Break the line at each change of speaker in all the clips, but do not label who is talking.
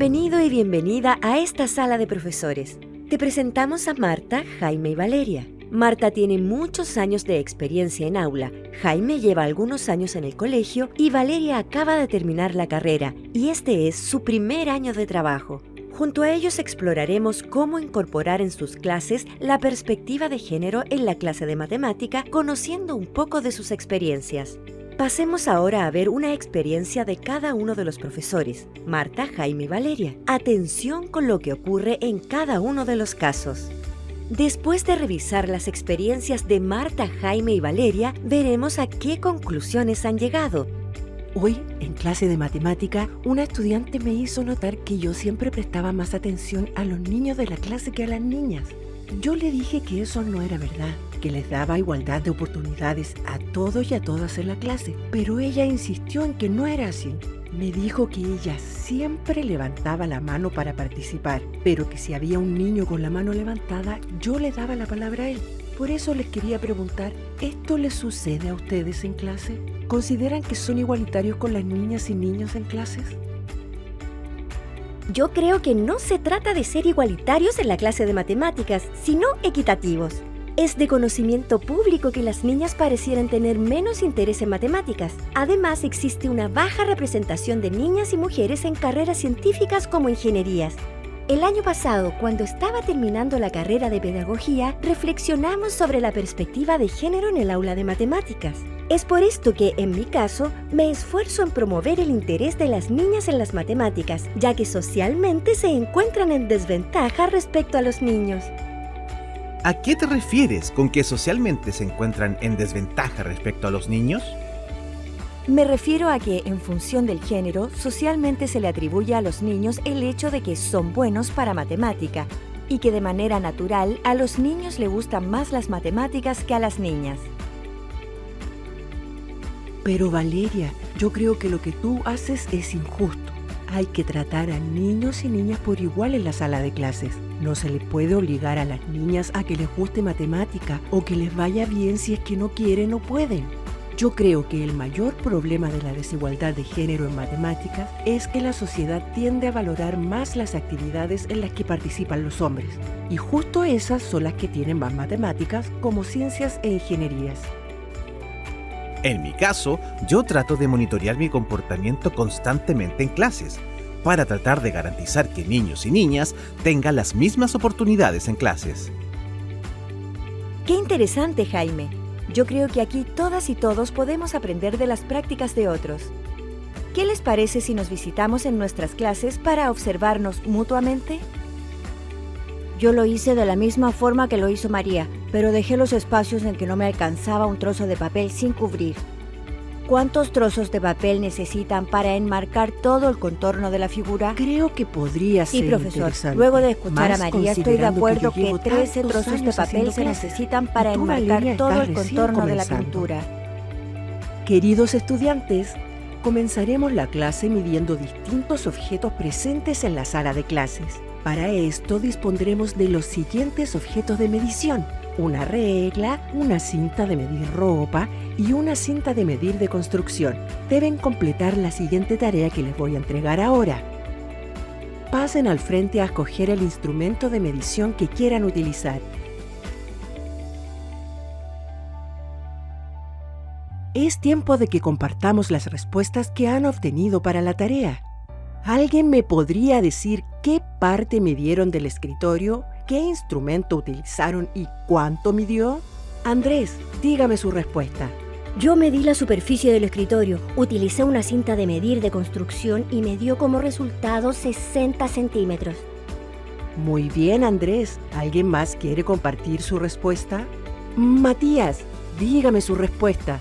Bienvenido y bienvenida a esta sala de profesores. Te presentamos a Marta, Jaime y Valeria. Marta tiene muchos años de experiencia en aula, Jaime lleva algunos años en el colegio y Valeria acaba de terminar la carrera y este es su primer año de trabajo. Junto a ellos exploraremos cómo incorporar en sus clases la perspectiva de género en la clase de matemática, conociendo un poco de sus experiencias. Pasemos ahora a ver una experiencia de cada uno de los profesores, Marta, Jaime y Valeria. Atención con lo que ocurre en cada uno de los casos. Después de revisar las experiencias de Marta, Jaime y Valeria, veremos a qué conclusiones han llegado.
Hoy, en clase de matemática, una estudiante me hizo notar que yo siempre prestaba más atención a los niños de la clase que a las niñas. Yo le dije que eso no era verdad, que les daba igualdad de oportunidades a todos y a todas en la clase, pero ella insistió en que no era así. Me dijo que ella siempre levantaba la mano para participar, pero que si había un niño con la mano levantada, yo le daba la palabra a él. Por eso les quería preguntar, ¿esto les sucede a ustedes en clase? ¿Consideran que son igualitarios con las niñas y niños en clases?
Yo creo que no se trata de ser igualitarios en la clase de matemáticas, sino equitativos. Es de conocimiento público que las niñas parecieran tener menos interés en matemáticas. Además, existe una baja representación de niñas y mujeres en carreras científicas como ingenierías. El año pasado, cuando estaba terminando la carrera de pedagogía, reflexionamos sobre la perspectiva de género en el aula de matemáticas. Es por esto que, en mi caso, me esfuerzo en promover el interés de las niñas en las matemáticas, ya que socialmente se encuentran en desventaja respecto a los niños.
¿A qué te refieres con que socialmente se encuentran en desventaja respecto a los niños?
Me refiero a que, en función del género, socialmente se le atribuye a los niños el hecho de que son buenos para matemática y que de manera natural a los niños les gustan más las matemáticas que a las niñas.
Pero Valeria, yo creo que lo que tú haces es injusto. Hay que tratar a niños y niñas por igual en la sala de clases. No se les puede obligar a las niñas a que les guste matemática o que les vaya bien si es que no quieren o pueden. Yo creo que el mayor problema de la desigualdad de género en matemáticas es que la sociedad tiende a valorar más las actividades en las que participan los hombres. Y justo esas son las que tienen más matemáticas, como ciencias e ingenierías.
En mi caso, yo trato de monitorear mi comportamiento constantemente en clases, para tratar de garantizar que niños y niñas tengan las mismas oportunidades en clases.
¡Qué interesante, Jaime! Yo creo que aquí todas y todos podemos aprender de las prácticas de otros. ¿Qué les parece si nos visitamos en nuestras clases para observarnos mutuamente?
Yo lo hice de la misma forma que lo hizo María, pero dejé los espacios en que no me alcanzaba un trozo de papel sin cubrir. ¿Cuántos trozos de papel necesitan para enmarcar todo el contorno de la figura?
Creo que podría ser
Sí, profesor.
interesante.
Luego de escuchar a
Más
María, estoy de
considerando
acuerdo
yo
que
llevo
13
tantos
trozos de
años
papel
haciendo
se
clases.
necesitan
Y
para
tú,
enmarcar
Valeria,
todo
estás
el
recién
contorno de la
comenzando.
pintura.
Queridos estudiantes, comenzaremos la clase midiendo distintos objetos presentes en la sala de clases. Para esto dispondremos de los siguientes objetos de medición: una regla, una cinta de medir ropa y una cinta de medir de construcción. Deben completar la siguiente tarea que les voy a entregar ahora. Pasen al frente a escoger el instrumento de medición que quieran utilizar. Es tiempo de que compartamos las respuestas que han obtenido para la tarea. ¿Alguien me podría decir qué parte midieron del escritorio, qué instrumento utilizaron y cuánto midió? Andrés, dígame su respuesta.
Yo medí la superficie del escritorio, utilicé una cinta de medir de construcción y me dio como resultado 60 centímetros.
Muy bien, Andrés. ¿Alguien más quiere compartir su respuesta? Matías, dígame su respuesta.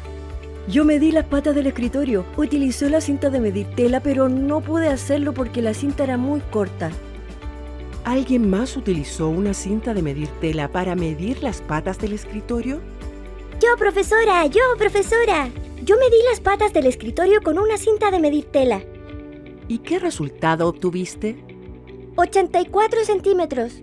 Yo medí las patas del escritorio. Utilicé la cinta de medir tela, pero no pude hacerlo porque la cinta era muy corta.
¿Alguien más utilizó una cinta de medir tela para medir las patas del escritorio?
Yo, profesora. Yo medí las patas del escritorio con una cinta de medir tela.
¿Y qué resultado obtuviste?
84 centímetros.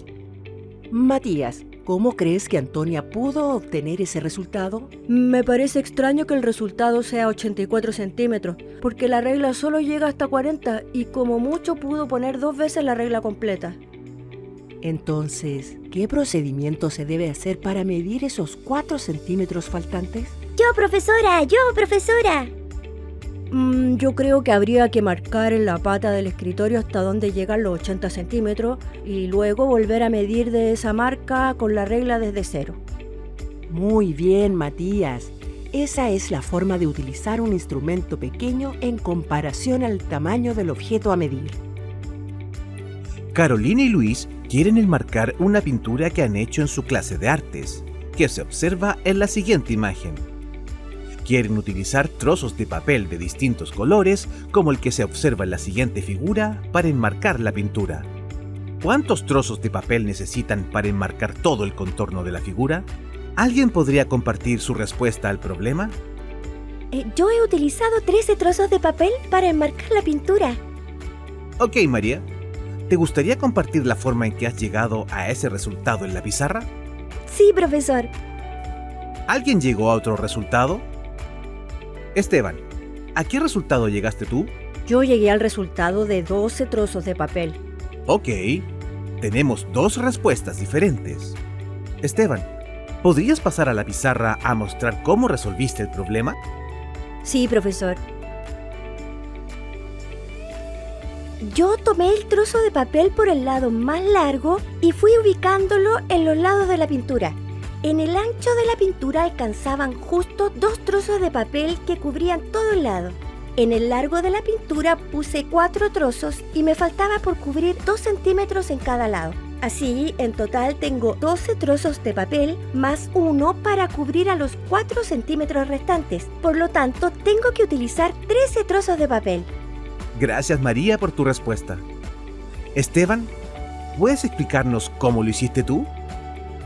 Matías, ¿Cómo crees que Antonia pudo obtener ese resultado?
Me parece extraño que el resultado sea 84 centímetros, porque la regla solo llega hasta 40 y como mucho pudo poner 2 veces la regla completa.
Entonces, ¿qué procedimiento se debe hacer para medir esos 4 centímetros faltantes?
Yo, profesora.
Yo creo que habría que marcar en la pata del escritorio hasta donde llegan los 80 centímetros y luego volver a medir de esa marca con la regla desde cero.
Muy bien, Matías. Esa es la forma de utilizar un instrumento pequeño en comparación al tamaño del objeto a medir.
Carolina y Luis quieren enmarcar una pintura que han hecho en su clase de artes, que se observa en la siguiente imagen. Quieren utilizar trozos de papel de distintos colores, como el que se observa en la siguiente figura, para enmarcar la pintura. ¿Cuántos trozos de papel necesitan para enmarcar todo el contorno de la figura? ¿Alguien podría compartir su respuesta al problema?
Yo he utilizado 13 trozos de papel para enmarcar la pintura.
Ok, María. ¿Te gustaría compartir la forma en que has llegado a ese resultado en la pizarra?
Sí, profesor.
¿Alguien llegó a otro resultado? Esteban, ¿a qué resultado llegaste tú?
Yo llegué al resultado de 12 trozos de papel.
Ok, tenemos 2 respuestas diferentes. Esteban, ¿podrías pasar a la pizarra a mostrar cómo resolviste el problema?
Sí, profesor.
Yo tomé el trozo de papel por el lado más largo y fui ubicándolo en los lados de la pintura. En el ancho de la pintura alcanzaban justo 2 trozos de papel que cubrían todo el lado. En el largo de la pintura puse 4 trozos y me faltaba por cubrir 2 centímetros en cada lado. Así, en total tengo 12 trozos de papel más 1 para cubrir a los 4 centímetros restantes. Por lo tanto, tengo que utilizar 13 trozos de papel.
Gracias, María, por tu respuesta. Esteban, ¿puedes explicarnos cómo lo hiciste tú?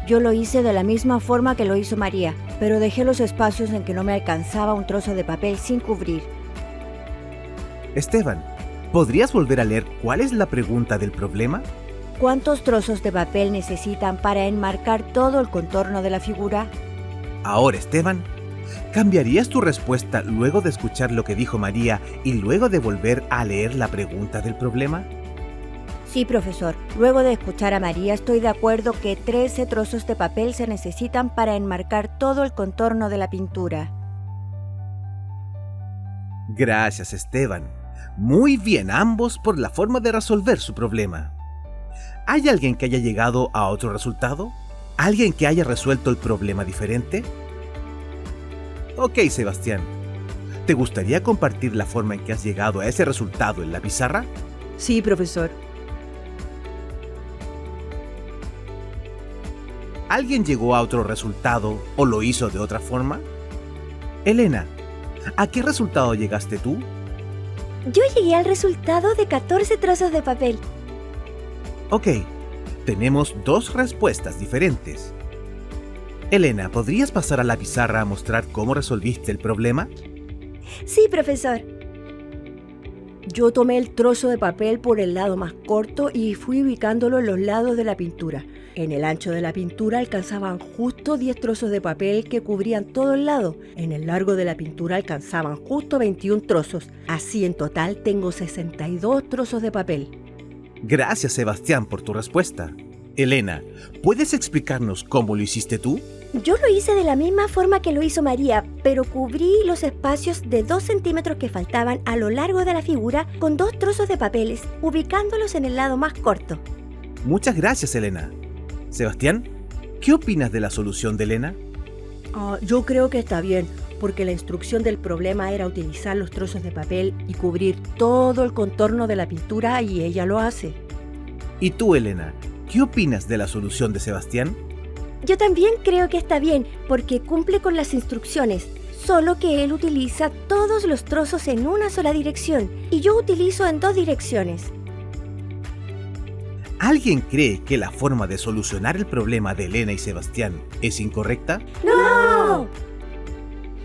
Yo lo hice de la misma forma que lo hizo María, pero dejé los espacios en que no me alcanzaba un trozo de papel sin cubrir.
Esteban, ¿podrías volver a leer cuál es la pregunta del problema?
¿Cuántos trozos de papel necesitan para enmarcar todo el contorno de la figura?
Ahora, Esteban, ¿cambiarías tu respuesta luego de escuchar lo que dijo María y luego de volver a leer la pregunta del problema?
Sí, profesor. Luego de escuchar a María, estoy de acuerdo que 13 trozos de papel se necesitan para enmarcar todo el contorno de la pintura.
Gracias, Esteban. Muy bien ambos por la forma de resolver su problema. ¿Hay alguien que haya llegado a otro resultado? ¿Alguien que haya resuelto el problema diferente? Ok, Sebastián. ¿Te gustaría compartir la forma en que has llegado a ese resultado en la pizarra?
Sí, profesor.
¿Alguien llegó a otro resultado o lo hizo de otra forma? Elena, ¿a qué resultado llegaste tú?
Yo llegué al resultado de 14 trozos de papel.
Ok, tenemos 2 respuestas diferentes. Elena, ¿podrías pasar a la pizarra a mostrar cómo resolviste el problema?
Sí, profesor.
Yo tomé el trozo de papel por el lado más corto y fui ubicándolo en los lados de la pintura. En el ancho de la pintura alcanzaban justo 10 trozos de papel que cubrían todo el lado. En el largo de la pintura alcanzaban justo 21 trozos. Así en total tengo 62 trozos de papel.
Gracias, Sebastián, por tu respuesta. Elena, ¿puedes explicarnos cómo lo hiciste tú?
Yo lo hice de la misma forma que lo hizo María, pero cubrí los espacios de 2 centímetros que faltaban a lo largo de la figura con 2 trozos de papeles, ubicándolos en el lado más corto.
Muchas gracias, Elena. Sebastián, ¿qué opinas de la solución de Elena?
Yo creo que está bien, porque la instrucción del problema era utilizar los trozos de papel y cubrir todo el contorno de la pintura y ella lo hace.
¿Y tú, Elena, qué opinas de la solución de Sebastián?
Yo también creo que está bien, porque cumple con las instrucciones, solo que él utiliza todos los trozos en una sola dirección y yo utilizo en 2 direcciones.
¿Alguien cree que la forma de solucionar el problema de Elena y Sebastián es incorrecta?
¡No!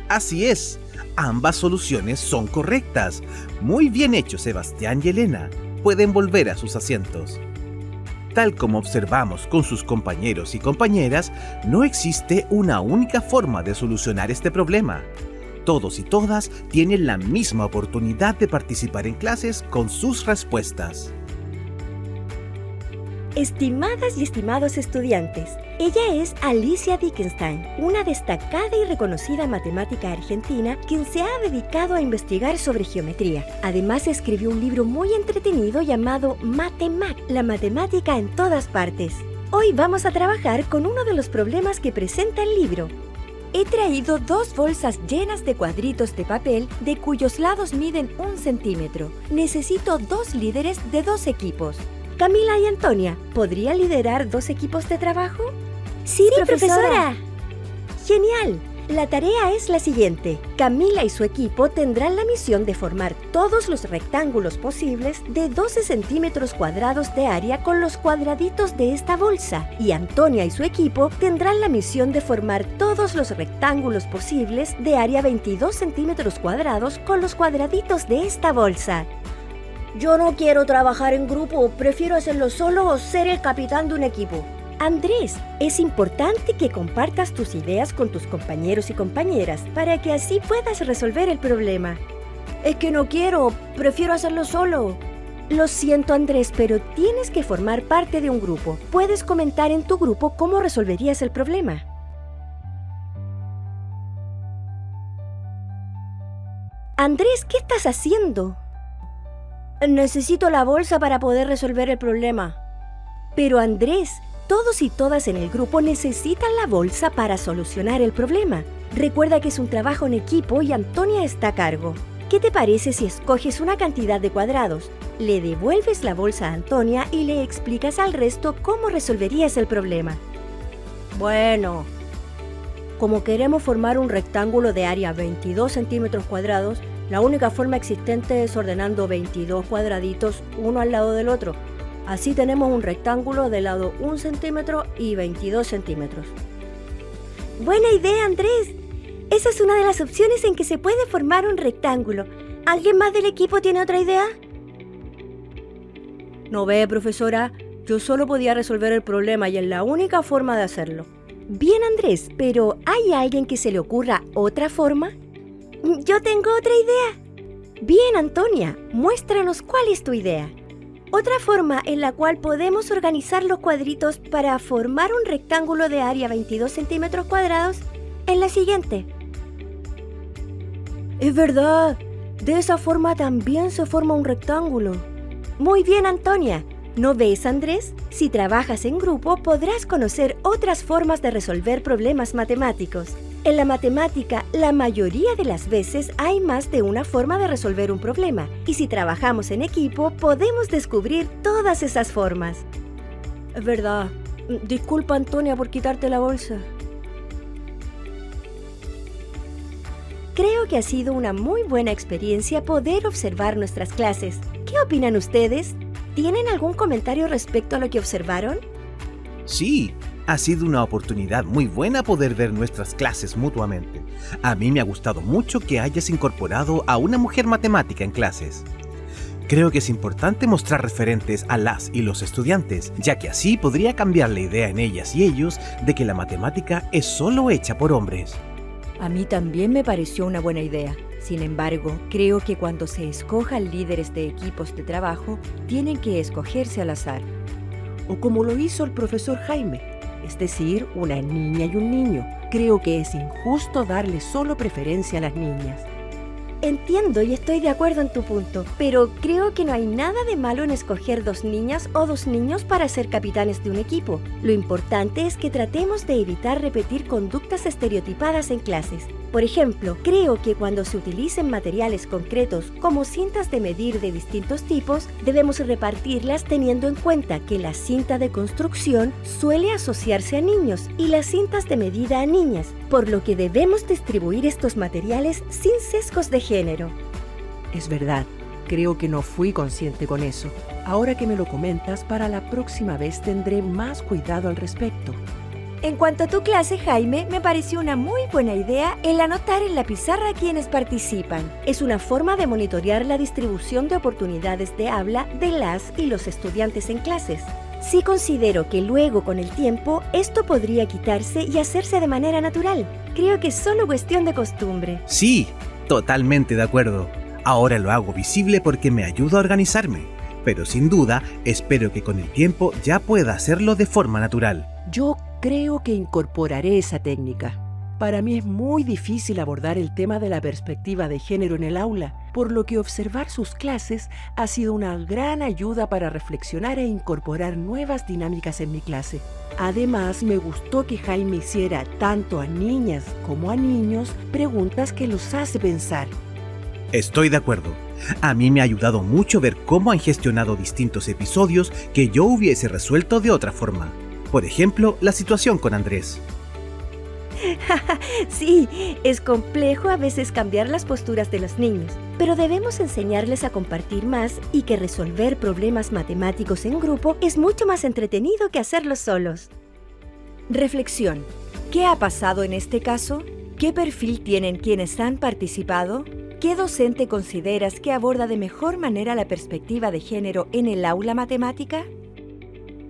Así es, ambas soluciones son correctas. Muy bien hecho, Sebastián y Elena. Pueden volver a sus asientos. Tal como observamos con sus compañeros y compañeras, no existe una única forma de solucionar este problema. Todos y todas tienen la misma oportunidad de participar en clases con sus respuestas.
Estimadas y estimados estudiantes, ella es Alicia Dickenstein, una destacada y reconocida matemática argentina quien se ha dedicado a investigar sobre geometría. Además, escribió un libro muy entretenido llamado Matemac, la matemática en todas partes. Hoy vamos a trabajar con uno de los problemas que presenta el libro. He traído 2 bolsas llenas de cuadritos de papel de cuyos lados miden 1 centímetro. Necesito 2 líderes de 2 equipos. Camila y Antonia, ¿podría liderar 2 equipos de trabajo?
Sí, profesora.
¡Genial! La tarea es la siguiente. Camila y su equipo tendrán la misión de formar todos los rectángulos posibles de 12 centímetros cuadrados de área con los cuadraditos de esta bolsa. Y Antonia y su equipo tendrán la misión de formar todos los rectángulos posibles de área 22 centímetros cuadrados con los cuadraditos de esta bolsa.
Yo no quiero trabajar en grupo, prefiero hacerlo solo o ser el capitán de un equipo.
Andrés, es importante que compartas tus ideas con tus compañeros y compañeras para que así puedas resolver el problema.
Es que no quiero, prefiero hacerlo solo.
Lo siento, Andrés, pero tienes que formar parte de un grupo. Puedes comentar en tu grupo cómo resolverías el problema. Andrés, ¿qué estás haciendo?
Necesito la bolsa para poder resolver el problema.
Pero Andrés, todos y todas en el grupo necesitan la bolsa para solucionar el problema. Recuerda que es un trabajo en equipo y Antonia está a cargo. ¿Qué te parece si escoges una cantidad de cuadrados, le devuelves la bolsa a Antonia y le explicas al resto cómo resolverías el problema?
Bueno, como queremos formar un rectángulo de área 22 centímetros cuadrados, la única forma existente es ordenando 22 cuadraditos uno al lado del otro. Así tenemos un rectángulo de lado 1 centímetro y 22 centímetros.
Buena idea, Andrés. Esa es una de las opciones en que se puede formar un rectángulo. ¿Alguien más del equipo tiene otra idea?
No ve, profesora, yo solo podía resolver el problema y es la única forma de hacerlo.
Bien, Andrés, pero ¿hay alguien que se le ocurra otra forma?
Yo tengo otra idea.
Bien, Antonia, muéstranos cuál es tu idea.
Otra forma en la cual podemos organizar los cuadritos para formar un rectángulo de área 22 centímetros cuadrados es la siguiente.
Es verdad, de esa forma también se forma un rectángulo.
Muy bien, Antonia. ¿No ves, Andrés? Si trabajas en grupo, podrás conocer otras formas de resolver problemas matemáticos. En la matemática, la mayoría de las veces hay más de una forma de resolver un problema, y si trabajamos en equipo, podemos descubrir todas esas formas.
Es verdad. Disculpa, Antonia, por quitarte la bolsa.
Creo que ha sido una muy buena experiencia poder observar nuestras clases. ¿Qué opinan ustedes? ¿Tienen algún comentario respecto a lo que observaron?
Sí, ha sido una oportunidad muy buena poder ver nuestras clases mutuamente. A mí me ha gustado mucho que hayas incorporado a una mujer matemática en clases. Creo que es importante mostrar referentes a las y los estudiantes, ya que así podría cambiar la idea en ellas y ellos de que la matemática es solo hecha por hombres.
A mí también me pareció una buena idea. Sin embargo, creo que cuando se escojan líderes de equipos de trabajo, tienen que escogerse al azar.
O como lo hizo el profesor Jaime, es decir, una niña y un niño. Creo que es injusto darle solo preferencia a las niñas.
Entiendo y estoy de acuerdo en tu punto, pero creo que no hay nada de malo en escoger 2 niñas o 2 niños para ser capitanes de un equipo. Lo importante es que tratemos de evitar repetir conductas estereotipadas en clases. Por ejemplo, creo que cuando se utilicen materiales concretos como cintas de medir de distintos tipos, debemos repartirlas teniendo en cuenta que la cinta de construcción suele asociarse a niños y las cintas de medida a niñas, por lo que debemos distribuir estos materiales sin sesgos de género.
Es verdad, creo que no fui consciente con eso. Ahora que me lo comentas, para la próxima vez tendré más cuidado al respecto.
En cuanto a tu clase, Jaime, me pareció una muy buena idea el anotar en la pizarra quienes participan. Es una forma de monitorear la distribución de oportunidades de habla de las y los estudiantes en clases. Sí considero que luego, con el tiempo, esto podría quitarse y hacerse de manera natural. Creo que es solo cuestión de costumbre.
Sí, totalmente de acuerdo. Ahora lo hago visible porque me ayuda a organizarme, pero sin duda espero que con el tiempo ya pueda hacerlo de forma natural.
Yo creo que incorporaré esa técnica. Para mí es muy difícil abordar el tema de la perspectiva de género en el aula, por lo que observar sus clases ha sido una gran ayuda para reflexionar e incorporar nuevas dinámicas en mi clase. Además, me gustó que Jaime hiciera tanto a niñas como a niños preguntas que los hace pensar.
Estoy de acuerdo. A mí me ha ayudado mucho ver cómo han gestionado distintos episodios que yo hubiese resuelto de otra forma. Por ejemplo, la situación con Andrés.
Sí, es complejo a veces cambiar las posturas de los niños, pero debemos enseñarles a compartir más y que resolver problemas matemáticos en grupo es mucho más entretenido que hacerlos solos.
Reflexión. ¿Qué ha pasado en este caso? ¿Qué perfil tienen quienes han participado? ¿Qué docente consideras que aborda de mejor manera la perspectiva de género en el aula matemática?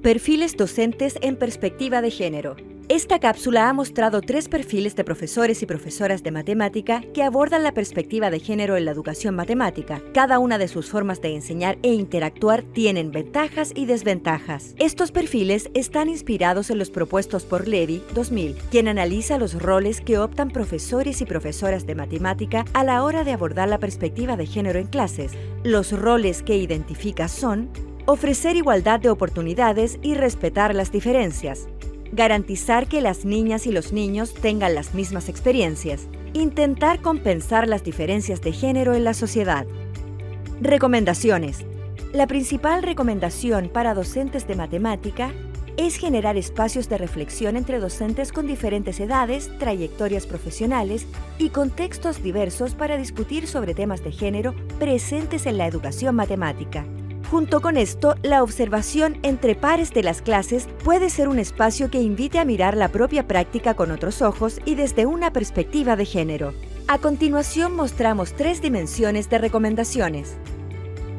Perfiles docentes en perspectiva de género. Esta cápsula ha mostrado 3 perfiles de profesores y profesoras de matemática que abordan la perspectiva de género en la educación matemática. Cada una de sus formas de enseñar e interactuar tienen ventajas y desventajas. Estos perfiles están inspirados en los propuestos por Levy 2000, quien analiza los roles que optan profesores y profesoras de matemática a la hora de abordar la perspectiva de género en clases. Los roles que identifica son: ofrecer igualdad de oportunidades y respetar las diferencias. Garantizar que las niñas y los niños tengan las mismas experiencias. Intentar compensar las diferencias de género en la sociedad. Recomendaciones. La principal recomendación para docentes de matemática es generar espacios de reflexión entre docentes con diferentes edades, trayectorias profesionales y contextos diversos para discutir sobre temas de género presentes en la educación matemática. Junto con esto, la observación entre pares de las clases puede ser un espacio que invite a mirar la propia práctica con otros ojos y desde una perspectiva de género. A continuación mostramos 3 dimensiones de recomendaciones.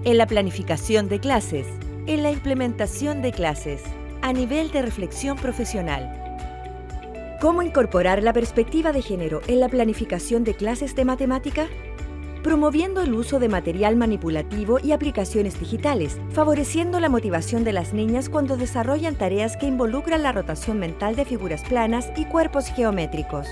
En la planificación de clases, en la implementación de clases, a nivel de reflexión profesional. ¿Cómo incorporar la perspectiva de género en la planificación de clases de matemática? Promoviendo el uso de material manipulativo y aplicaciones digitales, favoreciendo la motivación de las niñas cuando desarrollan tareas que involucran la rotación mental de figuras planas y cuerpos geométricos.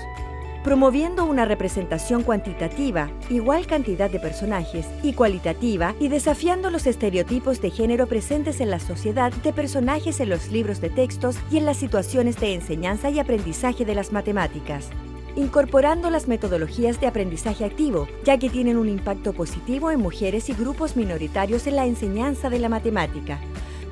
Promoviendo una representación cuantitativa, igual cantidad de personajes, y cualitativa, y desafiando los estereotipos de género presentes en la sociedad de personajes en los libros de textos y en las situaciones de enseñanza y aprendizaje de las matemáticas. Incorporando las metodologías de aprendizaje activo, ya que tienen un impacto positivo en mujeres y grupos minoritarios en la enseñanza de la matemática.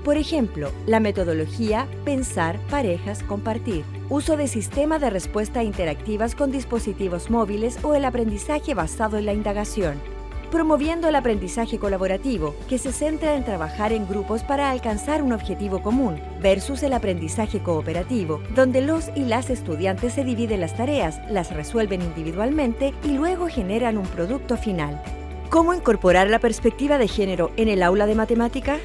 Por ejemplo, la metodología Pensar, Parejas, Compartir, uso de sistema de respuesta interactivas con dispositivos móviles o el aprendizaje basado en la indagación. Promoviendo el aprendizaje colaborativo, que se centra en trabajar en grupos para alcanzar un objetivo común, versus el aprendizaje cooperativo, donde los y las estudiantes se dividen las tareas, las resuelven individualmente y luego generan un producto final. ¿Cómo incorporar la perspectiva de género en el aula de matemática?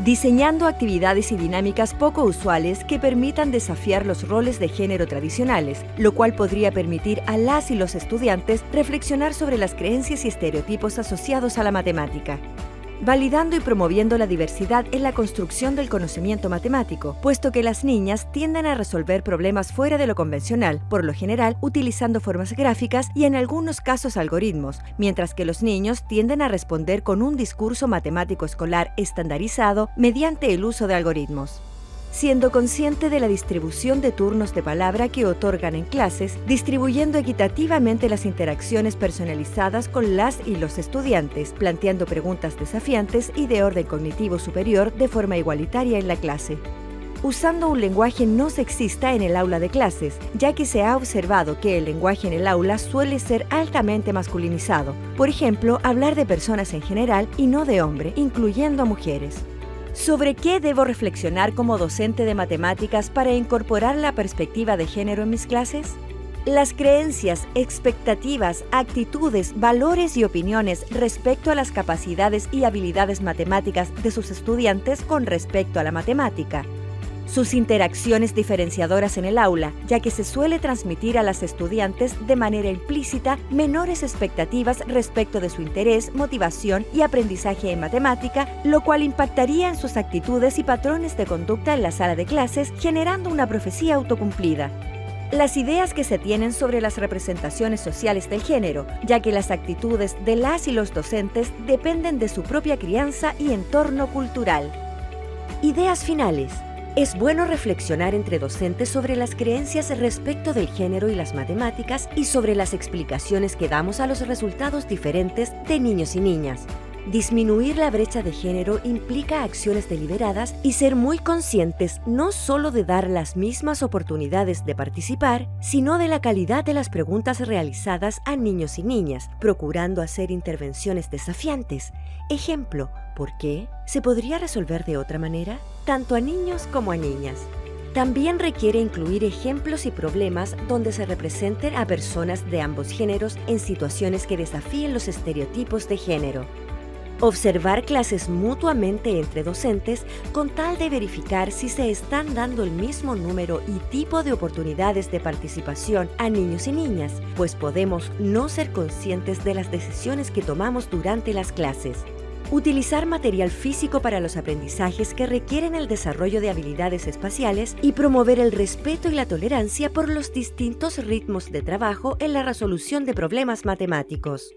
Diseñando actividades y dinámicas poco usuales que permitan desafiar los roles de género tradicionales, lo cual podría permitir a las y los estudiantes reflexionar sobre las creencias y estereotipos asociados a la matemática. Validando y promoviendo la diversidad en la construcción del conocimiento matemático, puesto que las niñas tienden a resolver problemas fuera de lo convencional, por lo general utilizando formas gráficas y en algunos casos algoritmos, mientras que los niños tienden a responder con un discurso matemático escolar estandarizado mediante el uso de algoritmos. Siendo consciente de la distribución de turnos de palabra que otorgan en clases, distribuyendo equitativamente las interacciones personalizadas con las y los estudiantes, planteando preguntas desafiantes y de orden cognitivo superior de forma igualitaria en la clase. Usando un lenguaje no sexista en el aula de clases, ya que se ha observado que el lenguaje en el aula suele ser altamente masculinizado. Por ejemplo, hablar de personas en general y no de hombre, incluyendo a mujeres. ¿Sobre qué debo reflexionar como docente de matemáticas para incorporar la perspectiva de género en mis clases? Las creencias, expectativas, actitudes, valores y opiniones respecto a las capacidades y habilidades matemáticas de sus estudiantes con respecto a la matemática. Sus interacciones diferenciadoras en el aula, ya que se suele transmitir a las estudiantes de manera implícita menores expectativas respecto de su interés, motivación y aprendizaje en matemática, lo cual impactaría en sus actitudes y patrones de conducta en la sala de clases, generando una profecía autocumplida. Las ideas que se tienen sobre las representaciones sociales del género, ya que las actitudes de las y los docentes dependen de su propia crianza y entorno cultural.
Ideas finales. Es bueno reflexionar entre docentes sobre las creencias respecto del género y las matemáticas y sobre las explicaciones que damos a los resultados diferentes de niños y niñas. Disminuir la brecha de género implica acciones deliberadas y ser muy conscientes no solo de dar las mismas oportunidades de participar, sino de la calidad de las preguntas realizadas a niños y niñas, procurando hacer intervenciones desafiantes. Ejemplo, ¿por qué? ¿Se podría resolver de otra manera? Tanto a niños como a niñas. También requiere incluir ejemplos y problemas donde se representen a personas de ambos géneros en situaciones que desafíen los estereotipos de género. Observar clases mutuamente entre docentes con tal de verificar si se están dando el mismo número y tipo de oportunidades de participación a niños y niñas, pues podemos no ser conscientes de las decisiones que tomamos durante las clases. Utilizar material físico para los aprendizajes que requieren el desarrollo de habilidades espaciales y promover el respeto y la tolerancia por los distintos ritmos de trabajo en la resolución de problemas matemáticos.